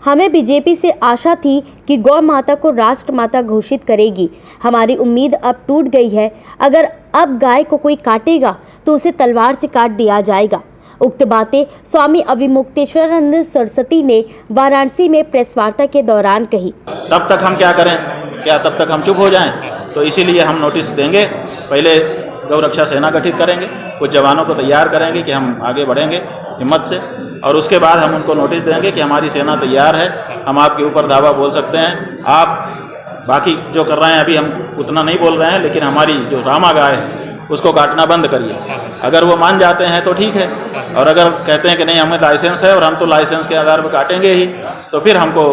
हमें बीजेपी से आशा थी कि गौ माता को राष्ट्र माता घोषित करेगी। हमारी उम्मीद अब टूट गई है। अगर अब गाय को कोई काटेगा तो उसे तलवार से काट दिया जाएगा। उक्त बातें स्वामी अविमुक्तेश्वरानंद सरस्वती ने वाराणसी में प्रेस वार्ता के दौरान कही। तब तक हम क्या करें? क्या तब तक हम चुप हो जाएं? तो इसीलिए हम नोटिस देंगे। पहले गौरक्षा सेना गठित करेंगे, कुछ जवानों को तैयार करेंगे कि हम आगे बढ़ेंगे हिम्मत से, और उसके बाद हम उनको नोटिस देंगे कि हमारी सेना तैयार है, हम आपके ऊपर दावा बोल सकते हैं। आप बाकी जो कर रहे हैं अभी हम उतना नहीं बोल रहे हैं, लेकिन हमारी जो रामा गाय है उसको काटना बंद करिए। अगर वो मान जाते हैं तो ठीक है, और अगर कहते हैं कि नहीं हमें लाइसेंस है और हम तो लाइसेंस के आधार पर काटेंगे ही, तो फिर हमको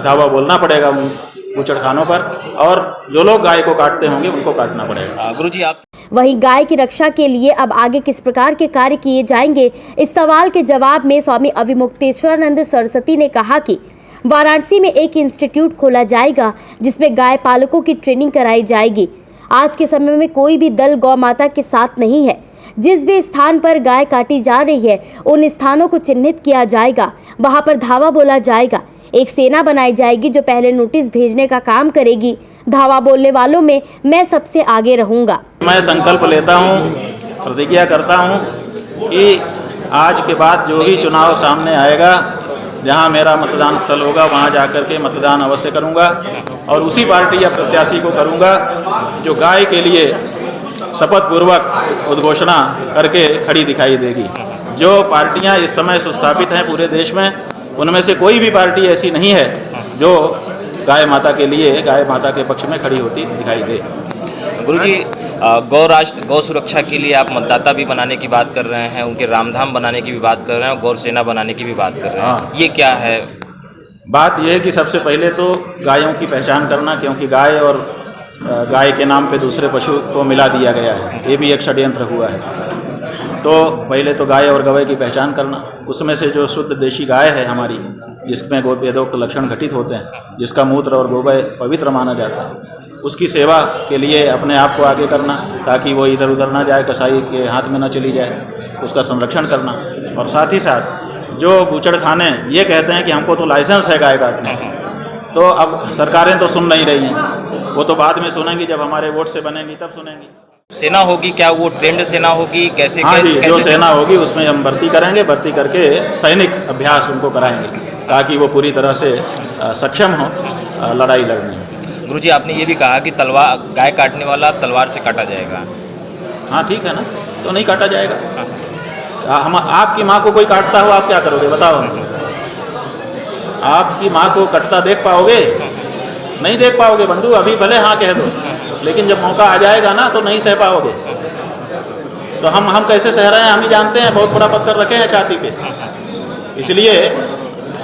दावा बोलना पड़ेगा बूचड़खानों पर, और जो लोग गाय को काटते होंगे उनको काटना पड़ेगा। गुरुजी आप वहीं गाय की रक्षा के लिए अब आगे किस प्रकार के कार्य किए जाएंगे, इस सवाल के जवाब में स्वामी अविमुक्तेश्वरानंद सरस्वती ने कहा कि वाराणसी में एक इंस्टीट्यूट खोला जाएगा जिसमें गाय पालकों की ट्रेनिंग कराई जाएगी। आज के समय में कोई भी दल गौ माता के साथ नहीं है। जिस भी स्थान पर गाय काटी जा रही है उन स्थानों को चिन्हित किया जाएगा, वहां पर धावा बोला जाएगा। एक सेना बनाई जाएगी जो पहले नोटिस भेजने का काम करेगी। धावा बोलने वालों में मैं सबसे आगे रहूंगा। मैं संकल्प लेता हूँ, प्रतिज्ञा करता हूँ कि आज के बाद जो भी चुनाव सामने आएगा, जहाँ मेरा मतदान स्थल होगा वहाँ जाकर के मतदान अवश्य करूँगा, और उसी पार्टी या प्रत्याशी को करूँगा जो गाय के लिए शपथ पूर्वक उद्घोषणा करके खड़ी दिखाई देगी। जो पार्टियाँ इस समय सुस्थापित हैं पूरे देश में, उनमें से कोई भी पार्टी ऐसी नहीं है जो गाय माता के लिए, गाय माता के पक्ष में खड़ी होती दिखाई दे। गुरुजी गौ सुरक्षा के लिए आप मतदाता भी बनाने की बात कर रहे हैं, उनके रामधाम बनाने की भी बात कर रहे हैं, गौ सेना बनाने की भी बात कर रहे हैं। हाँ। ये क्या है? बात यह है कि सबसे पहले तो गायों की पहचान करना, क्योंकि गाय और गाय के नाम पे दूसरे पशु को मिला दिया गया है, ये भी एक षड्यंत्र हुआ है। तो पहले तो गाय और गवै की पहचान करना, उसमें से जो शुद्ध देशी गाय है हमारी, जिसमें वेदोक्त लक्षण घटित होते हैं, जिसका मूत्र और गोबर पवित्र माना जाता है, उसकी सेवा के लिए अपने आप को आगे करना ताकि वो इधर उधर ना जाए, कसाई के हाथ में ना चली जाए, उसका संरक्षण करना। और साथ ही साथ जो बूचड़खाने ये कहते हैं कि हमको तो लाइसेंस है गाय काटने, तो अब सरकारें तो सुन नहीं रही हैं, वो तो बाद में सुनेंगी, जब हमारे वोट से बनेंगी तब सुनेंगी। सेना होगी क्या? वो ट्रेंड सेना होगी? कैसे? हाँ जी, कैसे जो सेना होगी उसमें हम भर्ती करेंगे, भर्ती करके सैनिक अभ्यास उनको कराएंगे ताकि वो पूरी तरह से सक्षम हो लड़ाई लड़ने में। गुरुजी आपने ये भी कहा कि तलवार, गाय काटने वाला तलवार से काटा जाएगा। हाँ ठीक है ना, तो नहीं काटा जाएगा। हम आपकी माँ को कोई काटता हो, आप क्या करोगे बताओ? आपकी माँ को कटता देख पाओगे? नहीं देख पाओगे बंधु। अभी भले हाँ कह दो, लेकिन जब मौका आ जाएगा ना तो नहीं सह पाओगे। तो हम कैसे सह रहे हैं हम ही जानते हैं। बहुत बड़ा पत्थर रखे हैं छाती पे, इसलिए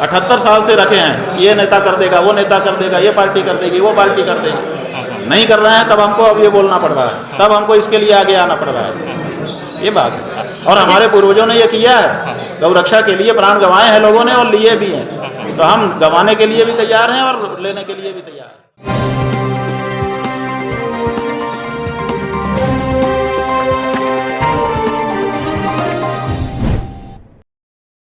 78 साल से रखे हैं। ये नेता कर देगा, वो नेता कर देगा, ये पार्टी कर देगी, वो पार्टी कर देगी। नहीं कर रहे हैं तब हमको अब ये बोलना पड़ रहा है, तब हमको इसके लिए आगे आना पड़ रहा है। ये बात है, और हमारे पूर्वजों ने ये किया है, गौरक्षा के लिए प्राण गंवाए हैं लोगों ने और लिए भी हैं। तो हम गंवाने के लिए भी तैयार हैं और लेने के लिए भी तैयार हैं।